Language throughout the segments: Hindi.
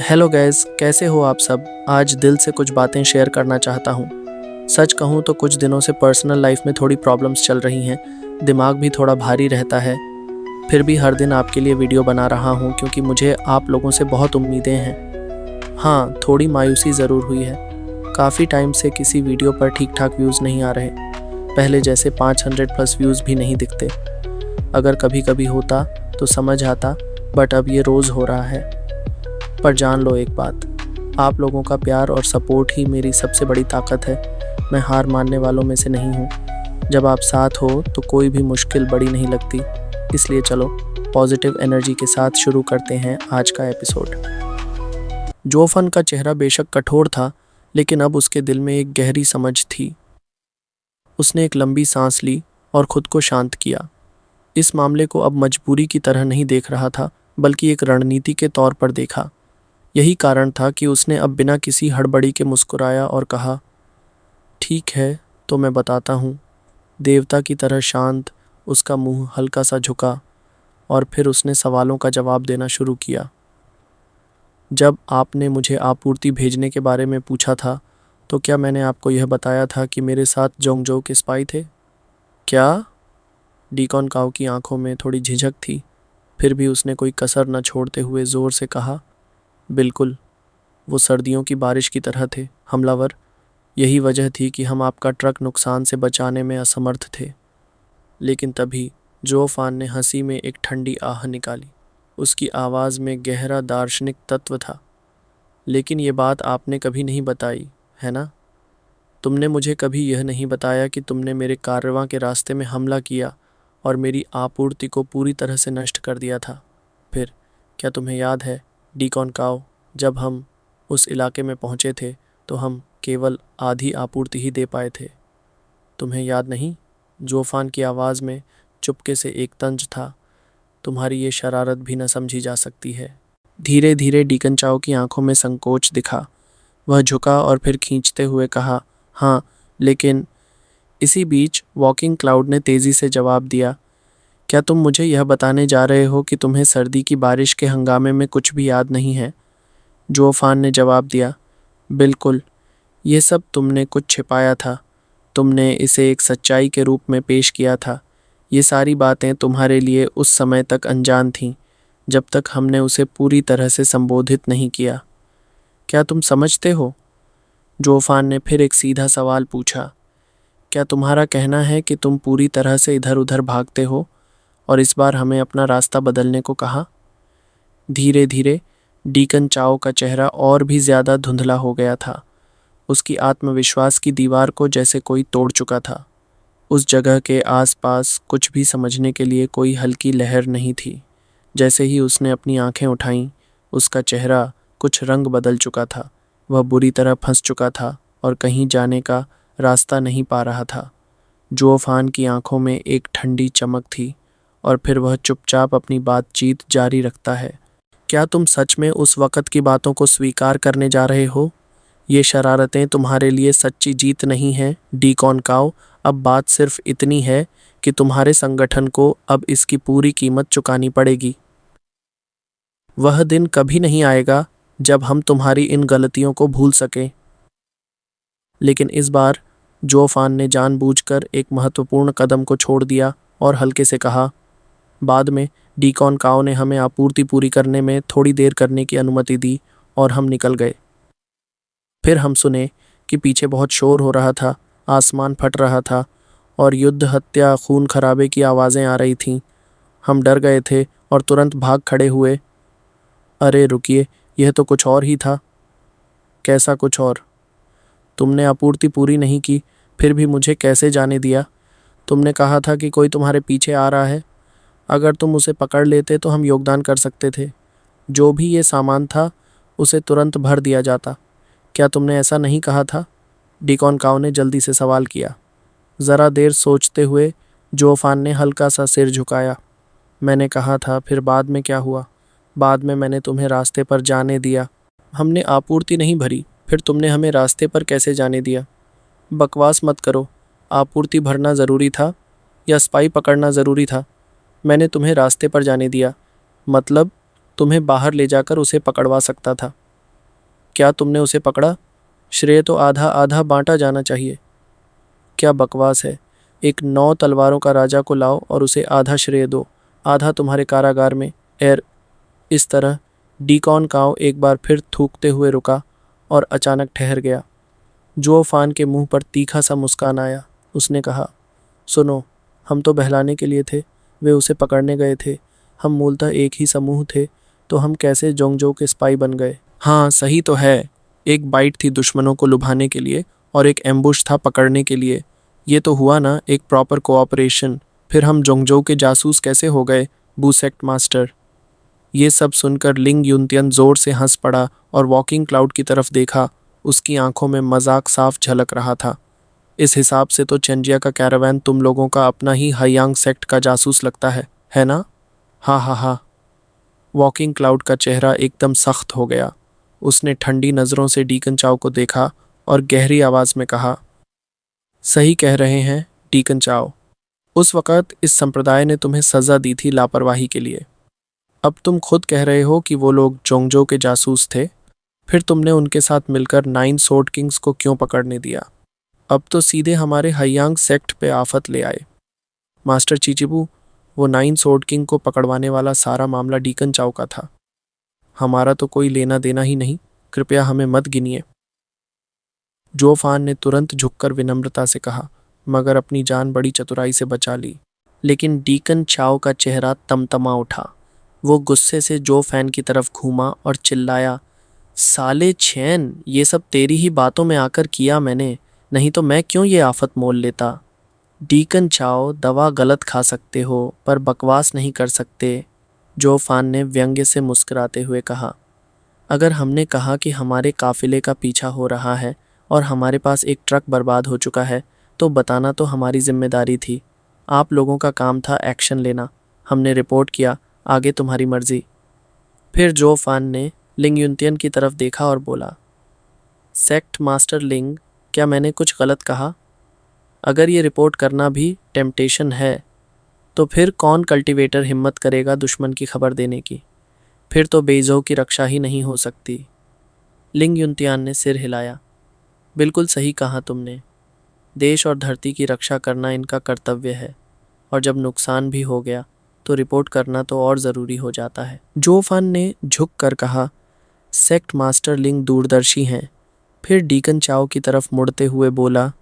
हेलो गाइस, कैसे हो आप सब। आज दिल से कुछ बातें शेयर करना चाहता हूँ। सच कहूँ तो कुछ दिनों से पर्सनल लाइफ में थोड़ी प्रॉब्लम्स चल रही हैं। दिमाग भी थोड़ा भारी रहता है। फिर भी हर दिन आपके लिए वीडियो बना रहा हूँ क्योंकि मुझे आप लोगों से बहुत उम्मीदें हैं। हाँ, थोड़ी मायूसी ज़रूर हुई है। काफ़ी टाइम से किसी वीडियो पर ठीक ठाक व्यूज़ नहीं आ रहे। पहले जैसे 500 प्लस व्यूज़ भी नहीं दिखते। अगर कभी कभी होता तो समझ आता, बट अब ये रोज़ हो रहा है। पर जान लो एक बात, आप लोगों का प्यार और सपोर्ट ही मेरी सबसे बड़ी ताकत है। मैं हार मानने वालों में से नहीं हूँ। जब आप साथ हो तो कोई भी मुश्किल बड़ी नहीं लगती। इसलिए चलो पॉजिटिव एनर्जी के साथ शुरू करते हैं आज का एपिसोड। जोफन का चेहरा बेशक कठोर था, लेकिन अब उसके दिल में एक गहरी समझ थी। उसने एक लंबी सांस ली और खुद को शांत किया। इस मामले को अब मजबूरी की तरह नहीं देख रहा था, बल्कि एक रणनीति के तौर पर देखा। यही कारण था कि उसने अब बिना किसी हड़बड़ी के मुस्कुराया और कहा, ठीक है तो मैं बताता हूँ। देवता की तरह शांत, उसका मुंह हल्का सा झुका और फिर उसने सवालों का जवाब देना शुरू किया। जब आपने मुझे आपूर्ति भेजने के बारे में पूछा था, तो क्या मैंने आपको यह बताया था कि मेरे साथ जोंगजो के स्पाई थे? क्या? डीकॉन काओ की आंखों में थोड़ी झिझक थी। फिर भी उसने कोई कसर न छोड़ते हुए ज़ोर से कहा, बिल्कुल। वो सर्दियों की बारिश की तरह थे, हमलावर। यही वजह थी कि हम आपका ट्रक नुकसान से बचाने में असमर्थ थे। लेकिन तभी जो फान ने हंसी में एक ठंडी आह निकाली। उसकी आवाज़ में गहरा दार्शनिक तत्व था। लेकिन ये बात आपने कभी नहीं बताई, है ना? तुमने मुझे कभी यह नहीं बताया कि तुमने मेरे कारवां के रास्ते में हमला किया और मेरी आपूर्ति को पूरी तरह से नष्ट कर दिया था। फिर क्या तुम्हें याद है, डीकॉन काओ, जब हम उस इलाके में पहुंचे थे तो हम केवल आधी आपूर्ति ही दे पाए थे। तुम्हें याद नहीं? जोफान की आवाज़ में चुपके से एक तंज था। तुम्हारी ये शरारत भी न समझी जा सकती है। धीरे धीरे डीकन चाओ की आंखों में संकोच दिखा। वह झुका और फिर खींचते हुए कहा, हाँ, लेकिन इसी बीच वॉकिंग क्लाउड ने तेज़ी से जवाब दिया, क्या तुम मुझे यह बताने जा रहे हो कि तुम्हें सर्दी की बारिश के हंगामे में कुछ भी याद नहीं है? जोफान ने जवाब दिया, बिल्कुल। ये सब तुमने कुछ छिपाया था। तुमने इसे एक सच्चाई के रूप में पेश किया था। ये सारी बातें तुम्हारे लिए उस समय तक अनजान थीं, जब तक हमने उसे पूरी तरह से संबोधित नहीं किया। क्या तुम समझते हो? जोफान ने फिर एक सीधा सवाल पूछा। क्या तुम्हारा कहना है कि तुम पूरी तरह से इधर उधर भागते हो और इस बार हमें अपना रास्ता बदलने को कहा? धीरे धीरे डीकन चाओ का चेहरा और भी ज़्यादा धुंधला हो गया था। उसकी आत्मविश्वास की दीवार को जैसे कोई तोड़ चुका था। उस जगह के आसपास कुछ भी समझने के लिए कोई हल्की लहर नहीं थी। जैसे ही उसने अपनी आंखें उठाईं, उसका चेहरा कुछ रंग बदल चुका था। वह बुरी तरह फंस चुका था और कहीं जाने का रास्ता नहीं पा रहा था। जोफान की आंखों में एक ठंडी चमक थी और फिर वह चुपचाप अपनी बातचीत जारी रखता है। क्या तुम सच में उस वक़्त की बातों को स्वीकार करने जा रहे हो? ये शरारतें तुम्हारे लिए सच्ची जीत नहीं हैं, डीकॉन काओ। अब बात सिर्फ इतनी है कि तुम्हारे संगठन को अब इसकी पूरी कीमत चुकानी पड़ेगी। वह दिन कभी नहीं आएगा जब हम तुम्हारी इन गलतियों को भूल सकें। लेकिन इस बार जोफान ने जानबूझकर एक महत्वपूर्ण कदम को छोड़ दिया और हल्के से कहा, बाद में डीकॉन काओ ने हमें आपूर्ति पूरी करने में थोड़ी देर करने की अनुमति दी और हम निकल गए। फिर हम सुने कि पीछे बहुत शोर हो रहा था, आसमान फट रहा था और युद्ध, हत्या, खून खराबे की आवाज़ें आ रही थीं। हम डर गए थे और तुरंत भाग खड़े हुए। अरे रुकिए, यह तो कुछ और ही था। कैसा कुछ और? तुमने आपूर्ति पूरी नहीं की, फिर भी मुझे कैसे जाने दिया? तुमने कहा था कि कोई तुम्हारे पीछे आ रहा है। अगर तुम उसे पकड़ लेते तो हम योगदान कर सकते थे। जो भी ये सामान था उसे तुरंत भर दिया जाता। क्या तुमने ऐसा नहीं कहा था? डीकॉन काओ ने जल्दी से सवाल किया। ज़रा देर सोचते हुए जोफान ने हल्का सा सिर झुकाया। मैंने कहा था, फिर बाद में क्या हुआ? बाद में मैंने तुम्हें रास्ते पर जाने दिया। हमने आपूर्ति नहीं भरी, फिर तुमने हमें रास्ते पर कैसे जाने दिया? बकवास मत करो। आपूर्ति भरना ज़रूरी था या स्पाई पकड़ना ज़रूरी था? मैंने तुम्हें रास्ते पर जाने दिया। मतलब तुम्हें बाहर ले जाकर उसे पकड़वा सकता था। क्या तुमने उसे पकड़ा? श्रेय तो आधा आधा बांटा जाना चाहिए। क्या बकवास है। एक 9 तलवारों का राजा को लाओ और उसे आधा श्रेय दो, आधा तुम्हारे कारागार में। एर इस तरह डीकॉन काव एक बार फिर थूकते हुए रुका और अचानक ठहर गया। जो फान के मुंह पर तीखा सा मुस्कान आया। उसने कहा, सुनो, हम तो बहलाने के लिए थे, वे उसे पकड़ने गए थे। हम मूलतः एक ही समूह थे, तो हम कैसे जोंगजो के स्पाई बन गए? हाँ सही तो है। एक बाइट थी दुश्मनों को लुभाने के लिए और एक एम्बुश था पकड़ने के लिए। ये तो हुआ ना एक प्रॉपर कोऑपरेशन। फिर हम जोंगजो के जासूस कैसे हो गए, बूसेक्ट मास्टर? ये सब सुनकर लिंग युनतियन जोर से हंस पड़ा और वॉकिंग क्लाउड की तरफ देखा। उसकी आंखों में मजाक साफ झलक रहा था। इस हिसाब से तो चेंजिया का कैरावैन तुम लोगों का अपना ही हायांग सेक्ट का जासूस लगता है ना? हाँ हाँ हाँ। वॉकिंग क्लाउड का चेहरा एकदम सख्त हो गया। उसने ठंडी नज़रों से डीकन चाओ को देखा और गहरी आवाज़ में कहा, सही कह रहे हैं डीकन चाओ। उस वक़्त इस संप्रदाय ने तुम्हें सज़ा दी थी लापरवाही के लिए। अब तुम खुद कह रहे हो कि वो लोग जोंगजो के जासूस थे। फिर तुमने उनके साथ मिलकर 9 सोर्ड किंग्स को क्यों पकड़ने दिया? अब तो सीधे हमारे हायांग सेक्ट पे आफत ले आए। मास्टर चीचिबू, वो 9 सोर्ड किंग को पकड़वाने वाला सारा मामला डीकन चाओ का था। हमारा तो कोई लेना देना ही नहीं। कृपया हमें मत गिनिए। जो फान ने तुरंत झुककर विनम्रता से कहा, मगर अपनी जान बड़ी चतुराई से बचा ली। लेकिन डीकन चाओ का चेहरा तमतमा उठा। वो गुस्से से जो फैन की तरफ घूमा और चिल्लाया, साले छेन, ये सब तेरी ही बातों में आकर किया मैंने, नहीं तो मैं क्यों ये आफत मोल लेता। डीकन चाओ, दवा गलत खा सकते हो पर बकवास नहीं कर सकते, जो फान ने व्यंग्य से मुस्कुराते हुए कहा। अगर हमने कहा कि हमारे काफिले का पीछा हो रहा है और हमारे पास एक ट्रक बर्बाद हो चुका है, तो बताना तो हमारी जिम्मेदारी थी। आप लोगों का काम था एक्शन लेना। हमने रिपोर्ट किया, आगे तुम्हारी मर्जी। फिर जो फान ने लिंग युनतियन की तरफ देखा और बोला, सेक्ट मास्टर लिंग, क्या मैंने कुछ गलत कहा? अगर ये रिपोर्ट करना भी टेम्पटेशन है, तो फिर कौन कल्टीवेटर हिम्मत करेगा दुश्मन की खबर देने की? फिर तो बेइज्जों की रक्षा ही नहीं हो सकती। लिंग युनतियान ने सिर हिलाया। बिल्कुल सही कहा तुमने। देश और धरती की रक्षा करना इनका कर्तव्य है, और जब नुकसान भी हो गया तो रिपोर्ट करना तो और ज़रूरी हो जाता है। जो फान ने झुक कर कहा, सेक्ट मास्टर लिंग दूरदर्शी हैं। फिर डीकन चाओ की तरफ मुड़ते हुए बोला,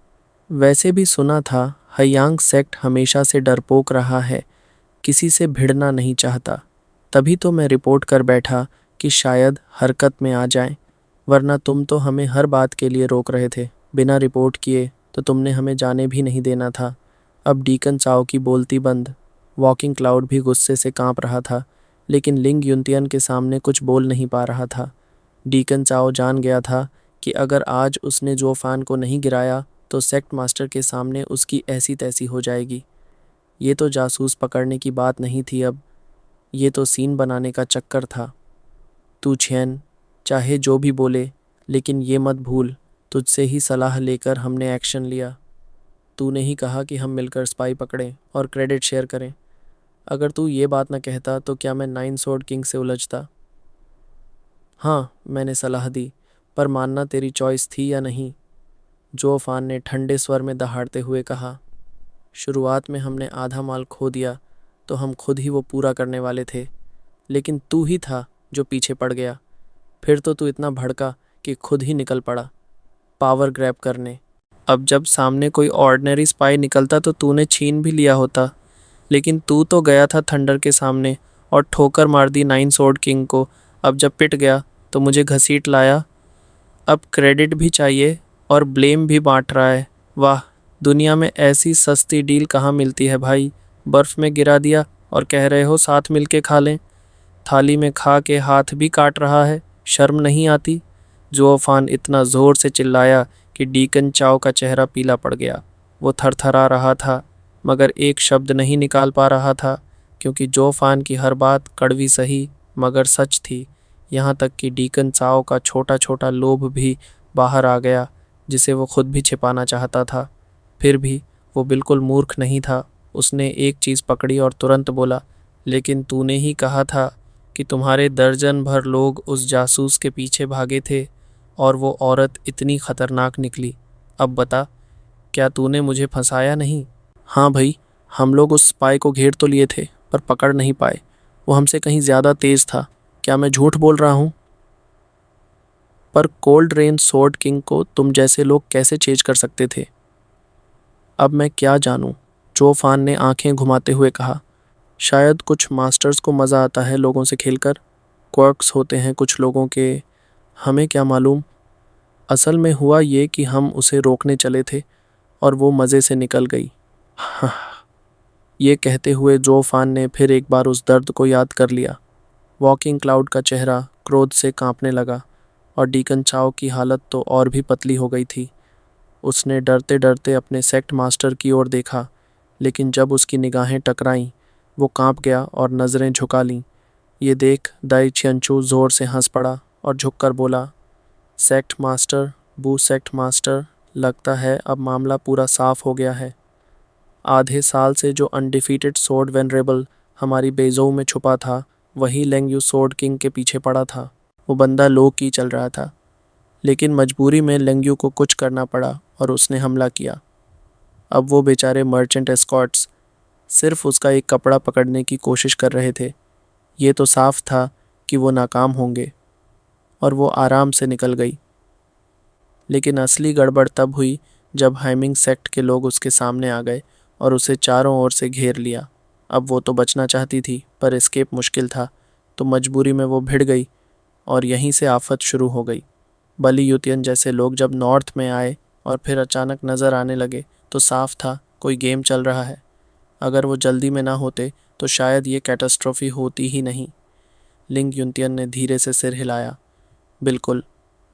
वैसे भी सुना था हायांग सेक्ट हमेशा से डरपोक रहा है, किसी से भिड़ना नहीं चाहता। तभी तो मैं रिपोर्ट कर बैठा कि शायद हरकत में आ जाएं, वरना तुम तो हमें हर बात के लिए रोक रहे थे। बिना रिपोर्ट किए तो तुमने हमें जाने भी नहीं देना था। अब डीकन चाओ की बोलती बंद। वॉकिंग क्लाउड भी गुस्से से कांप रहा था, लेकिन लिंग युनतियन के सामने कुछ बोल नहीं पा रहा था। डीकन चाओ जान गया था कि अगर आज उसने जो फान को नहीं गिराया तो सेक्ट मास्टर के सामने उसकी ऐसी तैसी हो जाएगी। ये तो जासूस पकड़ने की बात नहीं थी, अब ये तो सीन बनाने का चक्कर था। तू छेन, चाहे जो भी बोले, लेकिन ये मत भूल, तुझसे ही सलाह लेकर हमने एक्शन लिया। तूने ही कहा कि हम मिलकर स्पाई पकड़ें और क्रेडिट शेयर करें। अगर तू ये बात न कहता तो क्या मैं 9 सोर्ड किंग से उलझता? हाँ, मैंने सलाह दी, पर मानना तेरी चॉइस थी या नहीं? जो फान ने ठंडे स्वर में दहाड़ते हुए कहा, शुरुआत में हमने आधा माल खो दिया तो हम खुद ही वो पूरा करने वाले थे, लेकिन तू ही था जो पीछे पड़ गया। फिर तो तू इतना भड़का कि खुद ही निकल पड़ा पावर ग्रैब करने। अब जब सामने कोई ऑर्डिनरी स्पाई निकलता तो तूने छीन भी लिया होता, लेकिन तू तो गया था थंडर के सामने और ठोकर मार दी 9 सोर्ड किंग को। अब जब पिट गया तो मुझे घसीट लाया। अब क्रेडिट भी चाहिए और ब्लेम भी बांट रहा है। वाह, दुनिया में ऐसी सस्ती डील कहाँ मिलती है भाई। बर्फ़ में गिरा दिया और कह रहे हो साथ मिल के खा लें। थाली में खा के हाथ भी काट रहा है, शर्म नहीं आती? जो फान इतना ज़ोर से चिल्लाया कि डीकन चाओ का चेहरा पीला पड़ गया। वो थरथरा रहा था, मगर एक शब्द नहीं निकाल पा रहा था, क्योंकि जो फान की हर बात कड़वी सही मगर सच थी। यहाँ तक कि डीकन चाओ का छोटा छोटा लोभ भी बाहर आ गया, जिसे वो खुद भी छिपाना चाहता था। फिर भी वो बिल्कुल मूर्ख नहीं था। उसने एक चीज़ पकड़ी और तुरंत बोला, लेकिन तूने ही कहा था कि तुम्हारे दर्जन भर लोग उस जासूस के पीछे भागे थे। और वो औरत इतनी खतरनाक निकली। अब बता, क्या तूने मुझे फंसाया नहीं? हाँ भाई, हम लोग उस स्पाई को घेर तो लिए थे पर पकड़ नहीं पाए। वो हमसे कहीं ज़्यादा तेज था। क्या मैं झूठ बोल रहा हूँ? पर कोल्ड रेन सोर्ड किंग को तुम जैसे लोग कैसे चेज कर सकते थे? अब मैं क्या जानूं? जो फान ने आंखें घुमाते हुए कहा। शायद कुछ मास्टर्स को मज़ा आता है लोगों से खेलकर। क्वर्क्स होते हैं कुछ लोगों के, हमें क्या मालूम। असल में हुआ ये कि हम उसे रोकने चले थे और वो मज़े से निकल गई। ये कहते हुए जो फान ने फिर एक बार उस दर्द को याद कर लिया। वॉकिंग क्लाउड का चेहरा क्रोध से कांपने लगा और डीकन चाओ की हालत तो और भी पतली हो गई थी। उसने डरते डरते अपने सेक्ट मास्टर की ओर देखा, लेकिन जब उसकी निगाहें टकराईं, वो कांप गया और नज़रें झुका लीं। ये देख दाई छियंचू ज़ोर से हंस पड़ा और झुककर बोला, सेक्ट मास्टर, बू सेक्ट मास्टर, लगता है अब मामला पूरा साफ हो गया है। आधे साल से जो अनडिफीटेड सोर्ड वेनरेबल हमारी बेजों में छुपा था, वही लेंगयू सोर्ड किंग के पीछे पड़ा था। वो बंदा लो की चल रहा था, लेकिन मजबूरी में लेंगयू को कुछ करना पड़ा और उसने हमला किया। अब वो बेचारे मर्चेंट एस्कॉर्ट्स सिर्फ उसका एक कपड़ा पकड़ने की कोशिश कर रहे थे। ये तो साफ था कि वो नाकाम होंगे और वो आराम से निकल गई। लेकिन असली गड़बड़ तब हुई जब हाइमिंग सेक्ट के लोग उसके सामने आ गए और उसे चारों ओर से घेर लिया। अब वो तो बचना चाहती थी पर एस्केप मुश्किल था, तो मजबूरी में वो भिड़ गई और यहीं से आफत शुरू हो गई। बली युतियन जैसे लोग जब नॉर्थ में आए और फिर अचानक नज़र आने लगे तो साफ था कोई गेम चल रहा है। अगर वो जल्दी में ना होते तो शायद ये कैटास्ट्रोफी होती ही नहीं। लिंग युतियन ने धीरे से सिर हिलाया। बिल्कुल,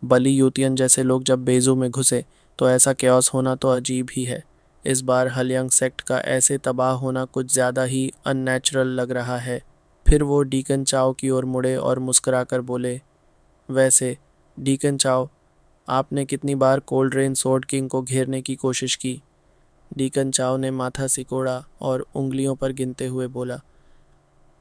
बली युतियन जैसे लोग जब बेजू में घुसे तो ऐसा क्यास होना तो अजीब ही है। इस बार हलयंग सेक्ट का ऐसे तबाह होना कुछ ज़्यादा ही अननेचुरल लग रहा है। फिर वो डीकन चाओ की ओर मुड़े और मुस्कुराकर बोले, वैसे डीकन चाओ, आपने कितनी बार कोल्ड रेन सोर्ड किंग को घेरने की कोशिश की? डीकन चाओ ने माथा सिकोड़ा और उंगलियों पर गिनते हुए बोला,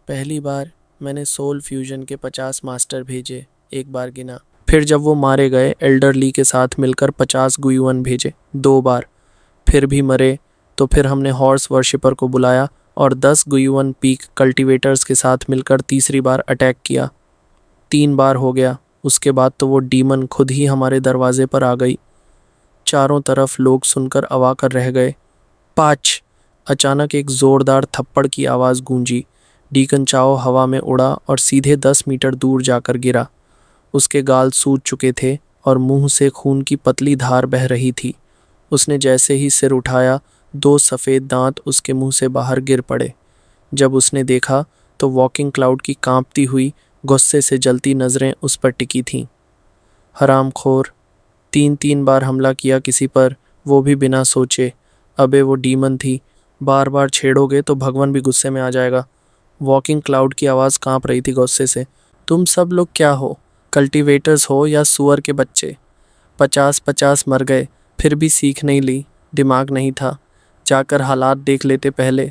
पहली बार मैंने सोल फ्यूजन के 50 मास्टर भेजे, एक बार गिना। फिर जब वो मारे गए एल्डर ली के साथ मिलकर 50 गुयुअन भेजे, 2 बार। फिर भी मरे तो फिर हमने हॉर्स वर्शिपर को बुलाया और 10 गुयुअन पीक कल्टीवेटर्स के साथ मिलकर तीसरी बार अटैक किया। 3 बार हो गया। उसके बाद तो वो डीमन खुद ही हमारे दरवाजे पर आ गई। चारों तरफ लोग सुनकर अवाकर रह गए। 5! अचानक एक जोरदार थप्पड़ की आवाज़ गूंजी। डीकन चाओ हवा में उड़ा और सीधे 10 मीटर दूर जाकर गिरा। उसके गाल सूज चुके थे और मुंह से खून की पतली धार बह रही थी। उसने जैसे ही सिर उठाया, 2 सफ़ेद दांत उसके मुंह से बाहर गिर पड़े। जब उसने देखा तो वॉकिंग क्लाउड की कांपती हुई, गुस्से से जलती नज़रें उस पर टिकी थीं। हरामखोर, 3 बार हमला किया किसी पर, वो भी बिना सोचे। अबे वो डीमन थी, बार बार छेड़ोगे तो भगवान भी गुस्से में आ जाएगा। वॉकिंग क्लाउड की आवाज़ कांप रही थी गुस्से से। तुम सब लोग क्या हो, कल्टीवेटर्स हो या सुअर के बच्चे? 50-50 मर गए, फिर भी सीख नहीं ली, दिमाग नहीं था। जाकर हालात देख लेते पहले।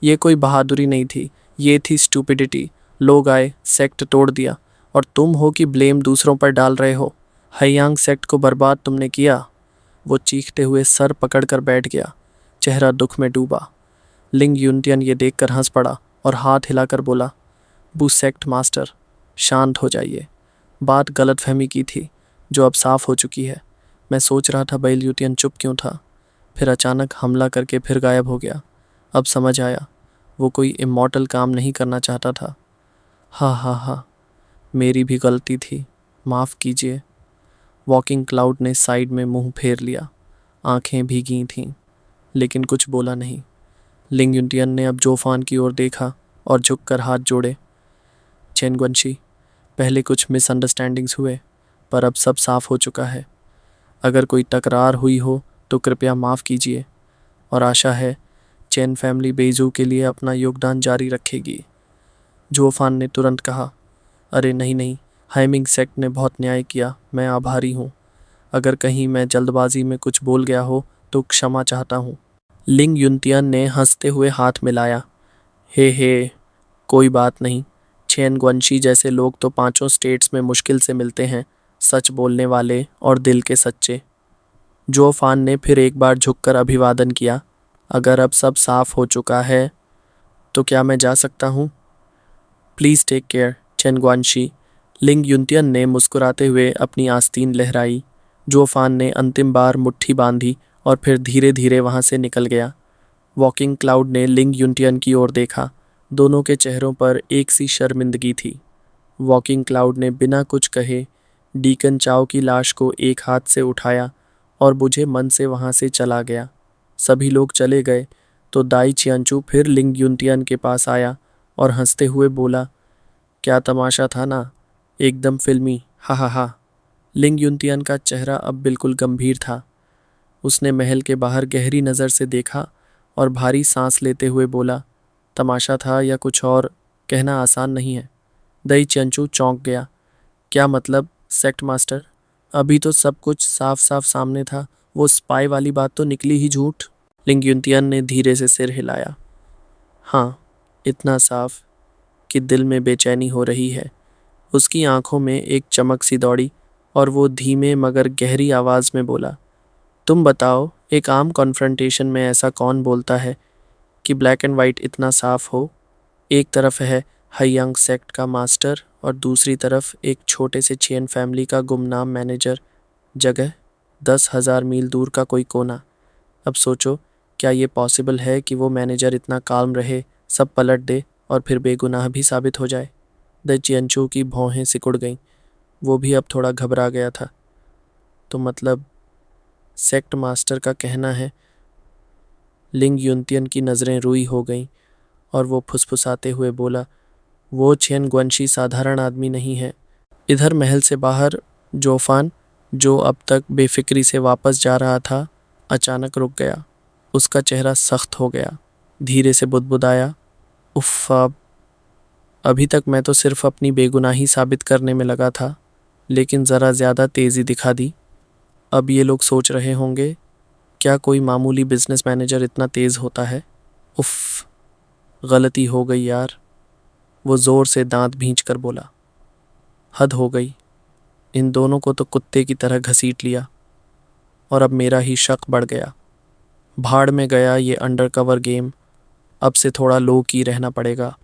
ये कोई बहादुरी नहीं थी, ये थी स्टूपिडिटी। लोग आए, सेक्ट तोड़ दिया, और तुम हो कि ब्लेम दूसरों पर डाल रहे हो। हयांग सेक्ट को बर्बाद तुमने किया। वो चीखते हुए सर पकड़कर बैठ गया, चेहरा दुख में डूबा। लिंग युनतियन ये देखकर हंस पड़ा और हाथ हिलाकर बोला, बू सेक्ट मास्टर, शांत हो जाइए। बात गलतफहमी की थी जो अब साफ हो चुकी है। मैं सोच रहा था बैल युतियन चुप क्यों था, फिर अचानक हमला करके फिर गायब हो गया। अब समझ आया, वो कोई इमॉर्टल काम नहीं करना चाहता था। हाँ हाँ हाँ, मेरी भी गलती थी, माफ़ कीजिए। वॉकिंग क्लाउड ने साइड में मुंह फेर लिया, आंखें भीगी थीं, लेकिन कुछ बोला नहीं। लिंग युनटियन ने अब जोफान की ओर देखा और झुककर हाथ जोड़े। चेनगुएनशी, पहले कुछ मिसअंडरस्टैंडिंग्स हुए, पर अब सब साफ हो चुका है। अगर कोई तकरार हुई हो तो कृपया माफ़ कीजिए, और आशा है चेन फैमिली बेजू के लिए अपना योगदान जारी रखेगी। जोफान ने तुरंत कहा, अरे नहीं नहीं, हाइमिंग सेक्ट ने बहुत न्याय किया, मैं आभारी हूँ। अगर कहीं मैं जल्दबाजी में कुछ बोल गया हो तो क्षमा चाहता हूँ। लिंग युनतियन ने हंसते हुए हाथ मिलाया। हे, कोई बात नहीं। चेन गुएनशी जैसे लोग तो 5 स्टेट्स में मुश्किल से मिलते हैं, सच बोलने वाले और दिल के सच्चे। जो फान ने फिर एक बार झुककर अभिवादन किया। अगर अब सब साफ हो चुका है तो क्या मैं जा सकता हूँ? Please take care Chen Guanshi. Ling Yuntian ने मुस्कुराते हुए अपनी आस्तीन लहराई। जो फान ने अंतिम बार मुट्ठी बांधी और फिर धीरे धीरे वहाँ से निकल गया। वॉकिंग क्लाउड ने लिंग युनतियन की ओर देखा। दोनों के चेहरों पर एक सी शर्मिंदगी थी। वॉकिंग क्लाउड ने बिना कुछ कहे डीकन चाओ की लाश को एक हाथ से उठाया और बुझे मन से वहाँ से चला गया। सभी लोग चले गए तो दाई चियांचू फिर लिंग युनतियन के पास आया और हंसते हुए बोला, क्या तमाशा था ना, एकदम फिल्मी, हा हा हा। लिंग युनतियन का चेहरा अब बिल्कुल गंभीर था। उसने महल के बाहर गहरी नज़र से देखा और भारी सांस लेते हुए बोला, तमाशा था या कुछ और कहना आसान नहीं है। दई चियांचू चौंक गया। क्या मतलब सेक्ट मास्टर? अभी तो सब कुछ साफ साफ सामने था। वो स्पाई वाली बात तो निकली ही झूठ। लिंग युनतियन ने धीरे से सिर हिलाया। हाँ, इतना साफ कि दिल में बेचैनी हो रही है। उसकी आंखों में एक चमक सी दौड़ी और वो धीमे मगर गहरी आवाज़ में बोला, तुम बताओ, एक आम कॉन्फ्रंटेशन में ऐसा कौन बोलता है कि ब्लैक एंड वाइट इतना साफ हो? एक तरफ है हयांग सेक्ट का मास्टर और दूसरी तरफ एक छोटे से चेन फैमिली का गुमनाम मैनेजर। जगह 10,000 मील दूर का कोई कोना। अब सोचो, क्या ये पॉसिबल है कि वो मैनेजर इतना काल्म रहे, सब पलट दे और फिर बेगुनाह भी साबित हो जाए? द चियंचू की भौहें सिकुड़ गईं। वो भी अब थोड़ा घबरा गया था। तो मतलब सेक्ट मास्टर का कहना है? लिंग युनतियन की नज़रें रुई हो गईं और वो फुसफुसाते हुए बोला, वो चेन गुआनशी साधारण आदमी नहीं है। इधर महल से बाहर जोफान, जो अब तक बेफिक्री से वापस जा रहा था, अचानक रुक गया। उसका चेहरा सख्त हो गया। धीरे से बुदबुदाया, उफ़, अभी तक मैं तो सिर्फ अपनी बेगुनाही साबित करने में लगा था, लेकिन ज़रा ज़्यादा तेज़ी दिखा दी। अब ये लोग सोच रहे होंगे, क्या कोई मामूली बिजनेस मैनेजर इतना तेज़ होता है? उफ़, गलती हो गई यार। वो ज़ोर से दांत भींच कर बोला, हद हो गई। इन दोनों को तो कुत्ते की तरह घसीट लिया और अब मेरा ही शक बढ़ गया। भाड़ में गया ये अंडरकवर गेम। अब से थोड़ा लो की रहना पड़ेगा।